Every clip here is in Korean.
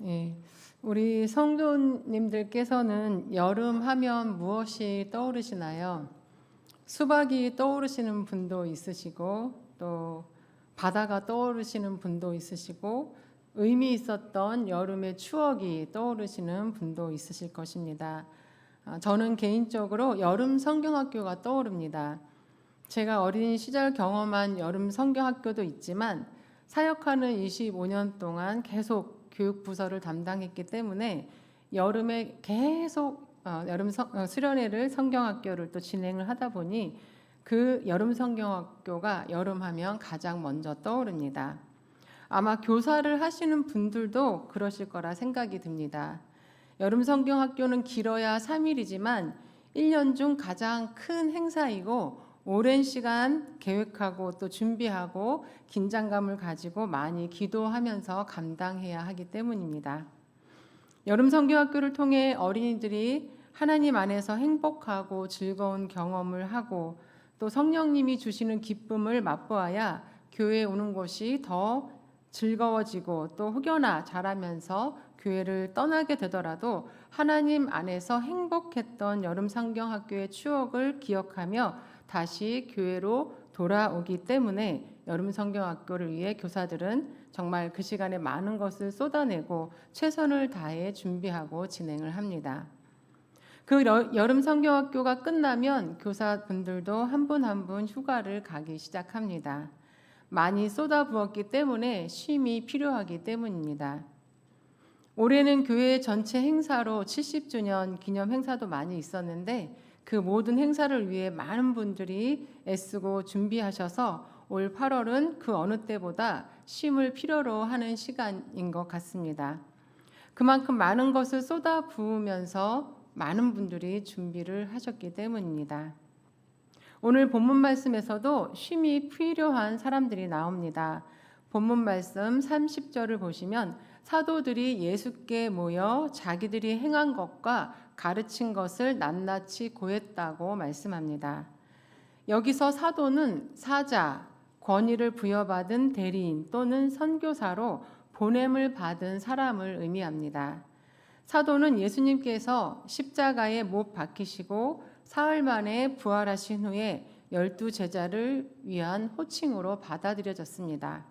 예, 우리 성도님들께서는 여름 하면 무엇이 떠오르시나요? 수박이 떠오르시는 분도 있으시고, 또 바다가 떠오르시는 분도 있으시고, 의미 있었던 여름의 추억이 떠오르시는 분도 있으실 것입니다. 저는 개인적으로 여름 성경학교가 떠오릅니다. 제가 어린 시절 경험한 여름 성경학교도 있지만 사역하는 25년 동안 계속 교육부서를 담당했기 때문에 여름에 계속 여름 수련회를 성경학교를 또 진행을 하다 보니 그 여름 성경학교가 여름하면 가장 먼저 떠오릅니다. 아마 교사를 하시는 분들도 그러실 거라 생각이 듭니다. 여름 성경학교는 길어야 3일이지만 1년 중 가장 큰 행사이고 오랜 시간 계획하고 또 준비하고 긴장감을 가지고 많이 기도하면서 감당해야 하기 때문입니다. 여름 성경학교를 통해 어린이들이 하나님 안에서 행복하고 즐거운 경험을 하고 또 성령님이 주시는 기쁨을 맛보아야 교회에 오는 것이 더 즐거워지고 또 혹여나 자라면서 교회를 떠나게 되더라도 하나님 안에서 행복했던 여름 성경학교의 추억을 기억하며 다시 교회로 돌아오기 때문에 여름 성경학교를 위해 교사들은 정말 그 시간에 많은 것을 쏟아내고 최선을 다해 준비하고 진행을 합니다. 그 여름 성경학교가 끝나면 교사분들도 한 분 한 분 휴가를 가기 시작합니다. 많이 쏟아부었기 때문에 쉼이 필요하기 때문입니다. 올해는 교회 전체 행사로 70주년 기념 행사도 많이 있었는데 그 모든 행사를 위해 많은 분들이 애쓰고 준비하셔서 올 8월은 그 어느 때보다 쉼을 필요로 하는 시간인 것 같습니다. 그만큼 많은 것을 쏟아 부으면서 많은 분들이 준비를 하셨기 때문입니다. 오늘 본문 말씀에서도 쉼이 필요한 사람들이 나옵니다. 본문 말씀 30절을 보시면 사도들이 예수께 모여 자기들이 행한 것과 가르친 것을 낱낱이 고했다고 말씀합니다. 여기서 사도는 사자, 권위를 부여받은 대리인 또는 선교사로 보냄을 받은 사람을 의미합니다. 사도는 예수님께서 십자가에 못 박히시고 사흘 만에 부활하신 후에 12제자를 위한 호칭으로 받아들여졌습니다.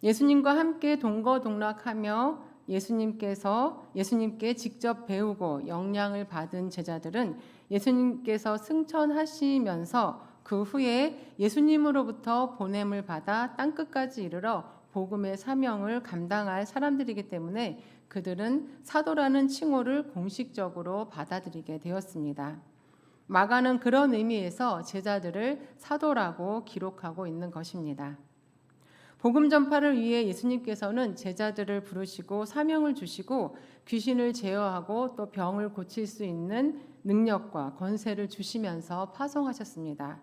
예수님과 함께 동거동락하며 예수님께 직접 배우고 영향을 받은 제자들은 예수님께서 승천하시면서 그 후에 예수님으로부터 보냄을 받아 땅끝까지 이르러 복음의 사명을 감당할 사람들이기 때문에 그들은 사도라는 칭호를 공식적으로 받아들이게 되었습니다. 마가는 그런 의미에서 제자들을 사도라고 기록하고 있는 것입니다. 복음 전파를 위해 예수님께서는 제자들을 부르시고 사명을 주시고 귀신을 제어하고 또 병을 고칠 수 있는 능력과 권세를 주시면서 파송하셨습니다.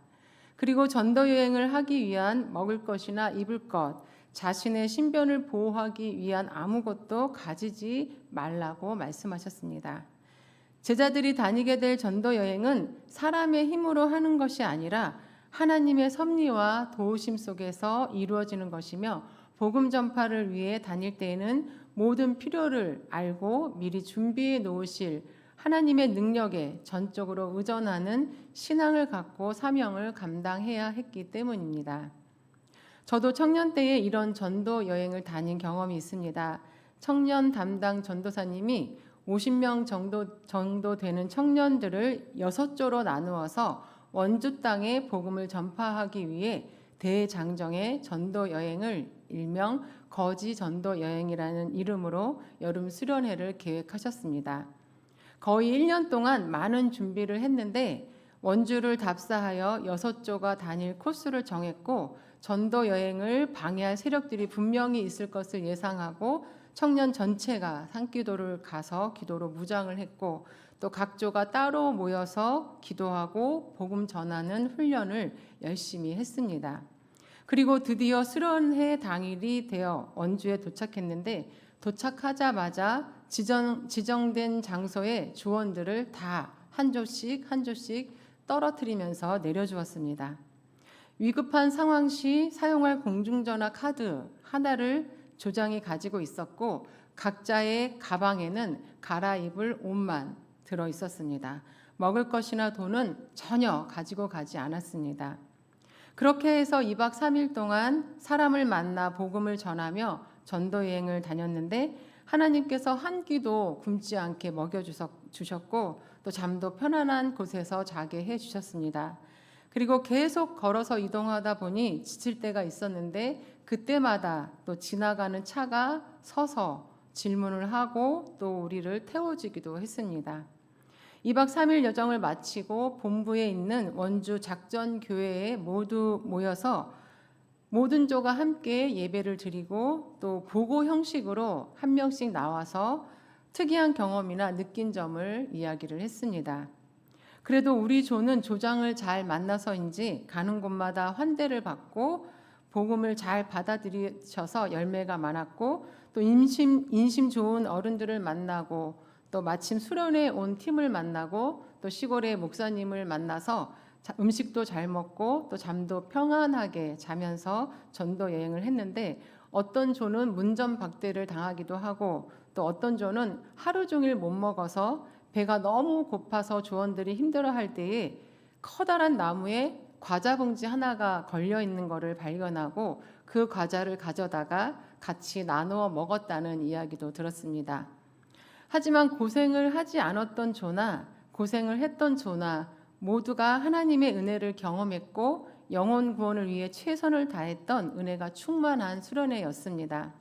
그리고 전도 여행을 하기 위한 먹을 것이나 입을 것, 자신의 신변을 보호하기 위한 아무것도 가지지 말라고 말씀하셨습니다. 제자들이 다니게 될 전도 여행은 사람의 힘으로 하는 것이 아니라 하나님의 섭리와 도우심 속에서 이루어지는 것이며 복음 전파를 위해 다닐 때에는 모든 필요를 알고 미리 준비해 놓으실 하나님의 능력에 전적으로 의존하는 신앙을 갖고 사명을 감당해야 했기 때문입니다. 저도 청년 때에 이런 전도 여행을 다닌 경험이 있습니다. 청년 담당 전도사님이 50명 정도 되는 청년들을 6조로 나누어서 원주 땅에 복음을 전파하기 위해 대장정의 전도 여행을 일명 거지 전도 여행이라는 이름으로 여름 수련회를 계획하셨습니다. 거의 1년 동안 많은 준비를 했는데 원주를 답사하여 6조가 다닐 코스를 정했고 전도 여행을 방해할 세력들이 분명히 있을 것을 예상하고 청년 전체가 산기도를 가서 기도로 무장을 했고 또 각 조가 따로 모여서 기도하고 복음 전하는 훈련을 열심히 했습니다. 그리고 드디어 수련회 당일이 되어 원주에 도착했는데 도착하자마자 지정된 장소에 조원들을 다 한 조씩 떨어뜨리면서 내려주었습니다. 위급한 상황 시 사용할 공중전화 카드 하나를 조장이 가지고 있었고 각자의 가방에는 갈아입을 옷만 들어 있었습니다. 먹을 것이나 돈은 전혀 가지고 가지 않았습니다. 그렇게 해서 2박 3일 동안 사람을 만나 복음을 전하며 전도 여행을 다녔는데 하나님께서 한 끼도 굶지 않게 먹여주셨고 또 잠도 편안한 곳에서 자게 해주셨습니다. 그리고 계속 걸어서 이동하다 보니 지칠 때가 있었는데 그때마다 또 지나가는 차가 서서 질문을 하고 또 우리를 태워주기도 했습니다. 2박 3일 여정을 마치고 본부에 있는 원주 작전교회에 모두 모여서 모든 조가 함께 예배를 드리고 또 보고 형식으로 한 명씩 나와서 특이한 경험이나 느낀 점을 이야기를 했습니다. 그래도 우리 조는 조장을 잘 만나서인지 가는 곳마다 환대를 받고 복음을 잘 받아들이셔서 열매가 많았고 또 인심 좋은 어른들을 만나고 또 마침 수련회 온 팀을 만나고 또 시골의 목사님을 만나서 음식도 잘 먹고 또 잠도 평안하게 자면서 전도 여행을 했는데 어떤 조는 문전박대를 당하기도 하고 또 어떤 조는 하루 종일 못 먹어서 배가 너무 고파서 조원들이 힘들어할 때에 커다란 나무에 과자 봉지 하나가 걸려 있는 것을 발견하고 그 과자를 가져다가 같이 나누어 먹었다는 이야기도 들었습니다. 하지만 고생을 하지 않았던 조나 고생을 했던 조나 모두가 하나님의 은혜를 경험했고 영혼 구원을 위해 최선을 다했던 은혜가 충만한 수련회였습니다.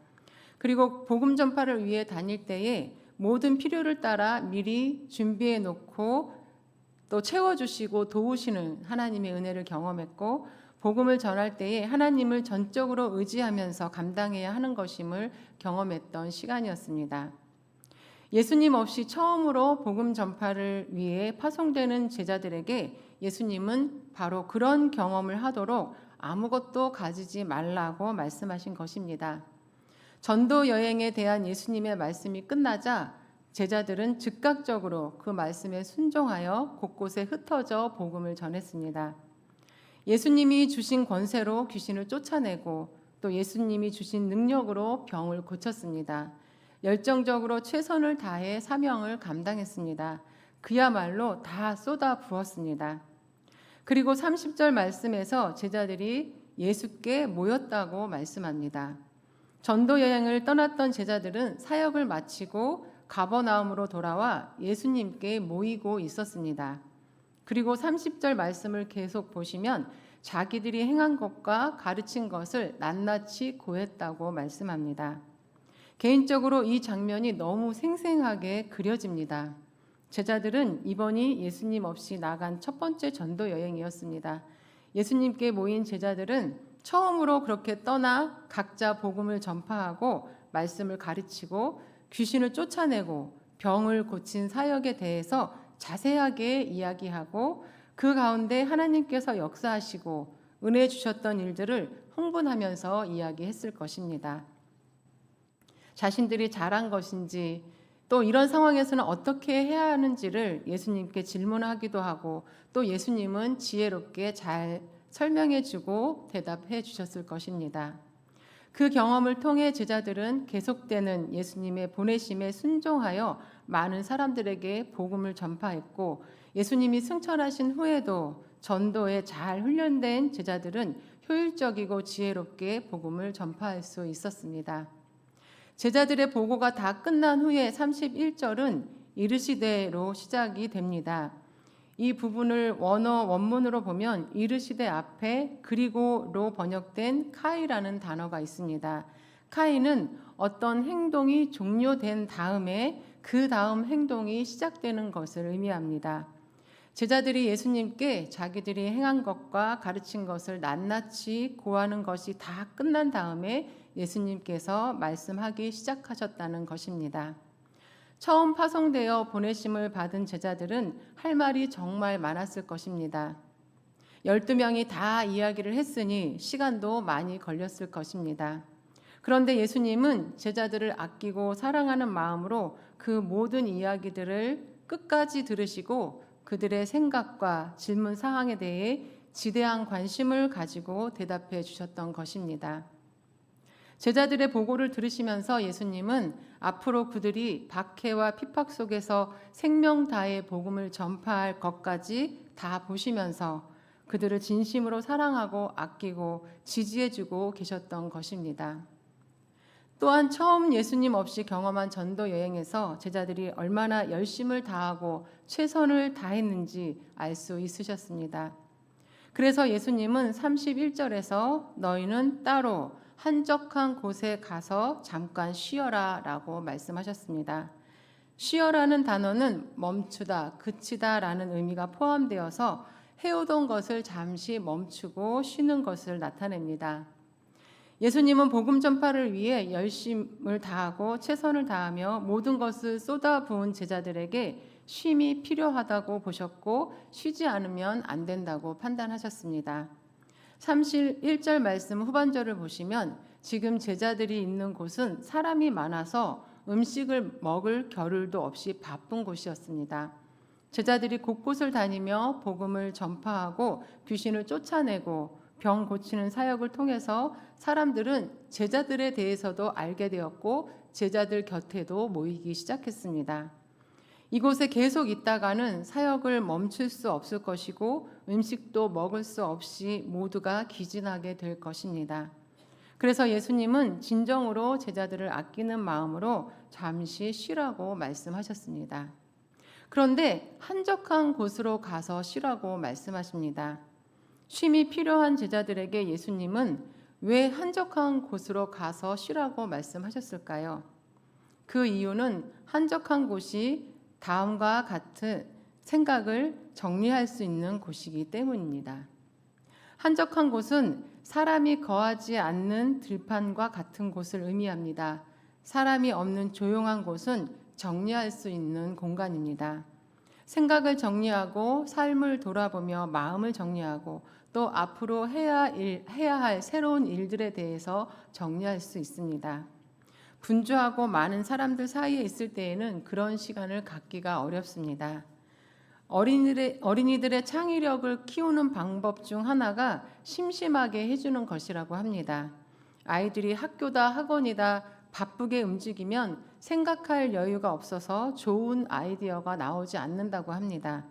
그리고 복음 전파를 위해 다닐 때에 모든 필요를 따라 미리 준비해 놓고 또 채워주시고 도우시는 하나님의 은혜를 경험했고 복음을 전할 때에 하나님을 전적으로 의지하면서 감당해야 하는 것임을 경험했던 시간이었습니다. 예수님 없이 처음으로 복음 전파를 위해 파송되는 제자들에게 예수님은 바로 그런 경험을 하도록 아무것도 가지지 말라고 말씀하신 것입니다. 전도 여행에 대한 예수님의 말씀이 끝나자 제자들은 즉각적으로 그 말씀에 순종하여 곳곳에 흩어져 복음을 전했습니다. 예수님이 주신 권세로 귀신을 쫓아내고 또 예수님이 주신 능력으로 병을 고쳤습니다. 열정적으로 최선을 다해 사명을 감당했습니다. 그야말로 다 쏟아 부었습니다. 그리고 30절 말씀에서 제자들이 예수께 모였다고 말씀합니다. 전도 여행을 떠났던 제자들은 사역을 마치고 가버나움으로 돌아와 예수님께 모이고 있었습니다. 그리고 30절 말씀을 계속 보시면 자기들이 행한 것과 가르친 것을 낱낱이 고했다고 말씀합니다. 개인적으로 이 장면이 너무 생생하게 그려집니다. 제자들은 이번이 예수님 없이 나간 첫 번째 전도 여행이었습니다. 예수님께 모인 제자들은 처음으로 그렇게 떠나 각자 복음을 전파하고 말씀을 가르치고 귀신을 쫓아내고 병을 고친 사역에 대해서 자세하게 이야기하고 그 가운데 하나님께서 역사하시고 은혜 주셨던 일들을 흥분하면서 이야기했을 것입니다. 자신들이 잘한 것인지 또 이런 상황에서는 어떻게 해야 하는지를 예수님께 질문하기도 하고 또 예수님은 지혜롭게 잘 설명해 주고 대답해 주셨을 것입니다. 그 경험을 통해 제자들은 계속되는 예수님의 보내심에 순종하여 많은 사람들에게 복음을 전파했고 예수님이 승천하신 후에도 전도에 잘 훈련된 제자들은 효율적이고 지혜롭게 복음을 전파할 수 있었습니다. 제자들의 보고가 다 끝난 후에 31절은 이르시되로 시작이 됩니다. 이 부분을 원문으로 보면 이르시되 앞에 그리고로 번역된 카이라는 단어가 있습니다. 카이는 어떤 행동이 종료된 다음에 그 다음 행동이 시작되는 것을 의미합니다. 제자들이 예수님께 자기들이 행한 것과 가르친 것을 낱낱이 고하는 것이 다 끝난 다음에 예수님께서 말씀하기 시작하셨다는 것입니다. 처음 파송되어 보내심을 받은 제자들은 할 말이 정말 많았을 것입니다. 12명이 다 이야기를 했으니 시간도 많이 걸렸을 것입니다. 그런데 예수님은 제자들을 아끼고 사랑하는 마음으로 그 모든 이야기들을 끝까지 들으시고 그들의 생각과 질문 사항에 대해 지대한 관심을 가지고 대답해 주셨던 것입니다. 제자들의 보고를 들으시면서 예수님은 앞으로 그들이 박해와 핍박 속에서 생명 다해 복음을 전파할 것까지 다 보시면서 그들을 진심으로 사랑하고 아끼고 지지해주고 계셨던 것입니다. 또한 처음 예수님 없이 경험한 전도 여행에서 제자들이 얼마나 열심을 다하고 최선을 다했는지 알 수 있으셨습니다. 그래서 예수님은 31절에서 너희는 따로 한적한 곳에 가서 잠깐 쉬어라 라고 말씀하셨습니다. 쉬어라는 단어는 멈추다, 그치다 라는 의미가 포함되어서 해오던 것을 잠시 멈추고 쉬는 것을 나타냅니다. 예수님은 복음 전파를 위해 열심을 다하고 최선을 다하며 모든 것을 쏟아부은 제자들에게 쉼이 필요하다고 보셨고 쉬지 않으면 안 된다고 판단하셨습니다. 31절 말씀 후반절을 보시면 지금 제자들이 있는 곳은 사람이 많아서 음식을 먹을 겨를도 없이 바쁜 곳이었습니다. 제자들이 곳곳을 다니며 복음을 전파하고 귀신을 쫓아내고 병 고치는 사역을 통해서 사람들은 제자들에 대해서도 알게 되었고 제자들 곁에도 모이기 시작했습니다. 이곳에 계속 있다가는 사역을 멈출 수 없을 것이고 음식도 먹을 수 없이 모두가 기진하게 될 것입니다. 그래서 예수님은 진정으로 제자들을 아끼는 마음으로 잠시 쉬라고 말씀하셨습니다. 그런데 한적한 곳으로 가서 쉬라고 말씀하십니다. 쉼이 필요한 제자들에게 예수님은 왜 한적한 곳으로 가서 쉬라고 말씀하셨을까요? 그 이유는 한적한 곳이 다음과 같은 생각을 정리할 수 있는 곳이기 때문입니다. 한적한 곳은 사람이 거하지 않는 들판과 같은 곳을 의미합니다. 사람이 없는 조용한 곳은 정리할 수 있는 공간입니다. 생각을 정리하고 삶을 돌아보며 마음을 정리하고 또 앞으로 해야 할 새로운 일들에 대해서 정리할 수 있습니다. 분주하고 많은 사람들 사이에 있을 때에는 그런 시간을 갖기가 어렵습니다. 어린이들의 창의력을 키우는 방법 중 하나가 심심하게 해주는 것이라고 합니다. 아이들이 학교다 학원이다 바쁘게 움직이면 생각할 여유가 없어서 좋은 아이디어가 나오지 않는다고 합니다.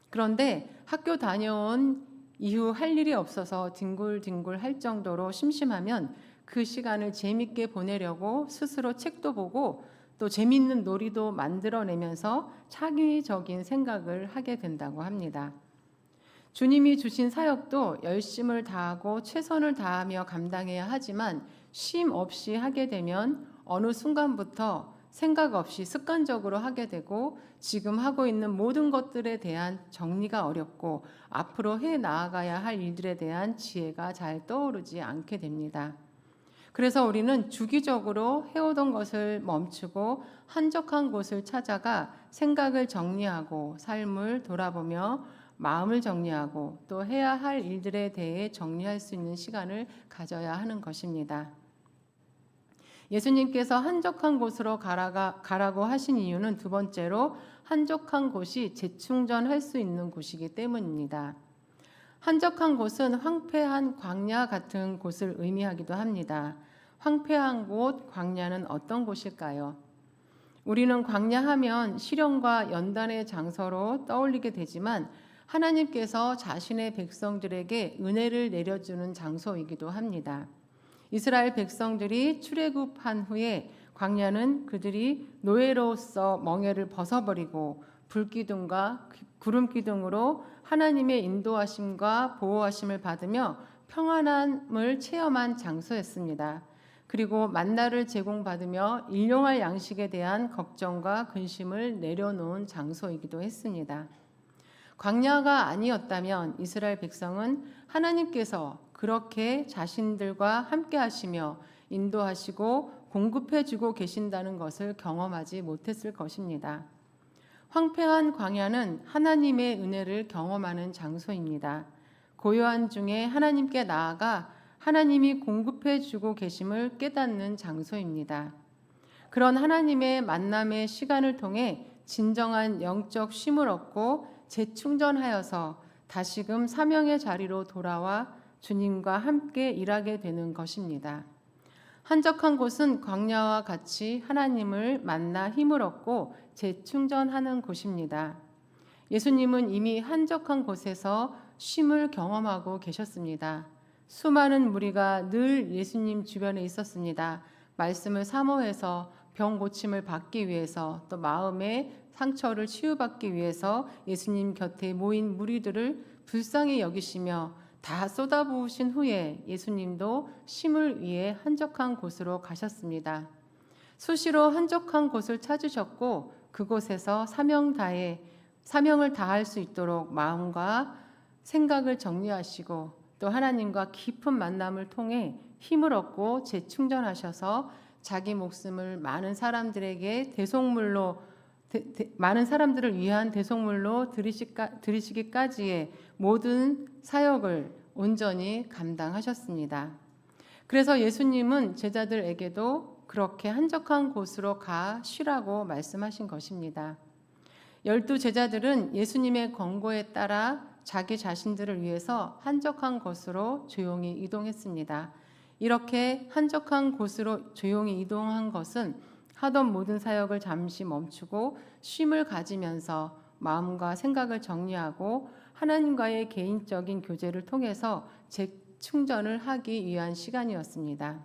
그런데 학교 다녀온 이후 할 일이 없어서 뒹굴뒹굴 할 정도로 심심하면 그 시간을 재밌게 보내려고 스스로 책도 보고 또 재밌는 놀이도 만들어내면서 창의적인 생각을 하게 된다고 합니다. 주님이 주신 사역도 열심을 다하고 최선을 다하며 감당해야 하지만 쉼 없이 하게 되면 어느 순간부터 생각 없이 습관적으로 하게 되고 지금 하고 있는 모든 것들에 대한 정리가 어렵고 앞으로 해 나아가야 할 일들에 대한 지혜가 잘 떠오르지 않게 됩니다. 그래서 우리는 주기적으로 해오던 것을 멈추고 한적한 곳을 찾아가 생각을 정리하고 삶을 돌아보며 마음을 정리하고 또 해야 할 일들에 대해 정리할 수 있는 시간을 가져야 하는 것입니다. 예수님께서 한적한 곳으로 가라고 하신 이유는 두 번째로 한적한 곳이 재충전할 수 있는 곳이기 때문입니다. 한적한 곳은 황폐한 광야 같은 곳을 의미하기도 합니다. 황폐한 곳, 광야는 어떤 곳일까요? 우리는 광야하면 시련과 연단의 장소로 떠올리게 되지만 하나님께서 자신의 백성들에게 은혜를 내려주는 장소이기도 합니다. 이스라엘 백성들이 출애굽한 후에 광야는 그들이 노예로서 멍에를 벗어버리고 불기둥과 구름기둥으로 하나님의 인도하심과 보호하심을 받으며 평안함을 체험한 장소였습니다. 그리고 만나를 제공받으며 일용할 양식에 대한 걱정과 근심을 내려놓은 장소이기도 했습니다. 광야가 아니었다면 이스라엘 백성은 하나님께서 그렇게 자신들과 함께 하시며 인도하시고 공급해 주고 계신다는 것을 경험하지 못했을 것입니다. 황폐한 광야는 하나님의 은혜를 경험하는 장소입니다. 고요한 중에 하나님께 나아가 하나님이 공급해 주고 계심을 깨닫는 장소입니다. 그런 하나님의 만남의 시간을 통해 진정한 영적 쉼을 얻고 재충전하여서 다시금 사명의 자리로 돌아와 주님과 함께 일하게 되는 것입니다. 한적한 곳은 광야와 같이 하나님을 만나 힘을 얻고 재충전하는 곳입니다. 예수님은 이미 한적한 곳에서 쉼을 경험하고 계셨습니다. 수많은 무리가 늘 예수님 주변에 있었습니다. 말씀을 사모해서 병 고침을 받기 위해서, 또 마음의 상처를 치유받기 위해서 예수님 곁에 모인 무리들을 불쌍히 여기시며 다 쏟아부으신 후에 예수님도 쉼을 위해 한적한 곳으로 가셨습니다. 수시로 한적한 곳을 찾으셨고 그곳에서 사명을 다할 수 있도록 마음과 생각을 정리하시고 또 하나님과 깊은 만남을 통해 힘을 얻고 재충전하셔서 자기 목숨을 많은 사람들을 위한 대속물로 드리시기까지의 모든 사역을 온전히 감당하셨습니다. 그래서 예수님은 제자들에게도 그렇게 한적한 곳으로 가 쉬라고 말씀하신 것입니다. 12 제자들은 예수님의 권고에 따라 자기 자신들을 위해서 한적한 곳으로 조용히 이동했습니다. 이렇게 한적한 곳으로 조용히 이동한 것은 하던 모든 사역을 잠시 멈추고 쉼을 가지면서 마음과 생각을 정리하고 하나님과의 개인적인 교제를 통해서 재충전을 하기 위한 시간이었습니다.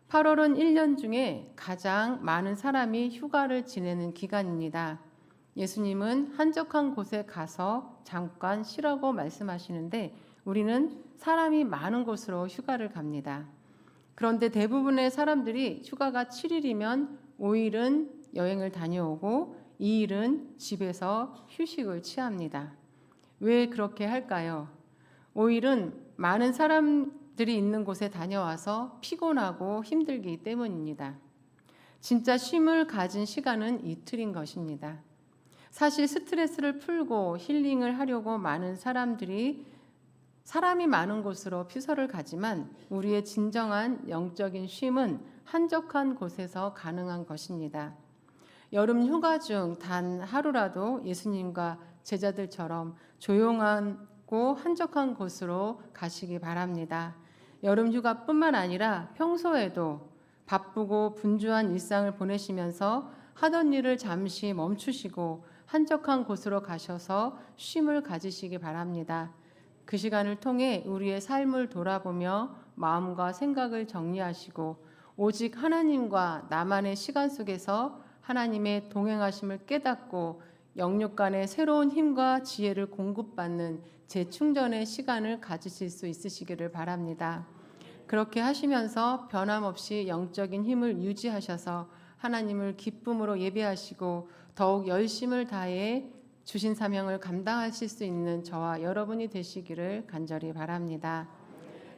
8월은 1년 중에 가장 많은 사람이 휴가를 지내는 기간입니다. 예수님은 한적한 곳에 가서 잠깐 쉬라고 말씀하시는데 우리는 사람이 많은 곳으로 휴가를 갑니다. 그런데 대부분의 사람들이 휴가가 7일이면 5일은 여행을 다녀오고 2일은 집에서 휴식을 취합니다. 왜 그렇게 할까요? 5일은 많은 사람들이 있는 곳에 다녀와서 피곤하고 힘들기 때문입니다. 진짜 쉼을 가진 시간은 이틀인 것입니다. 사실 스트레스를 풀고 힐링을 하려고 많은 사람이 많은 곳으로 피서를 가지만 우리의 진정한 영적인 쉼은 한적한 곳에서 가능한 것입니다. 여름 휴가 중 단 하루라도 예수님과 제자들처럼 조용하고 한적한 곳으로 가시기 바랍니다. 여름 휴가뿐만 아니라 평소에도 바쁘고 분주한 일상을 보내시면서 하던 일을 잠시 멈추시고 한적한 곳으로 가셔서 쉼을 가지시기 바랍니다. 그 시간을 통해 우리의 삶을 돌아보며 마음과 생각을 정리하시고 오직 하나님과 나만의 시간 속에서 하나님의 동행하심을 깨닫고 영육 간의 새로운 힘과 지혜를 공급받는 재충전의 시간을 가지실 수 있으시기를 바랍니다. 그렇게 하시면서 변함없이 영적인 힘을 유지하셔서 하나님을 기쁨으로 예배하시고 더욱 열심을 다해 주신 사명을 감당하실 수 있는 저와 여러분이 되시기를 간절히 바랍니다.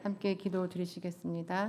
함께 기도 드리시겠습니다.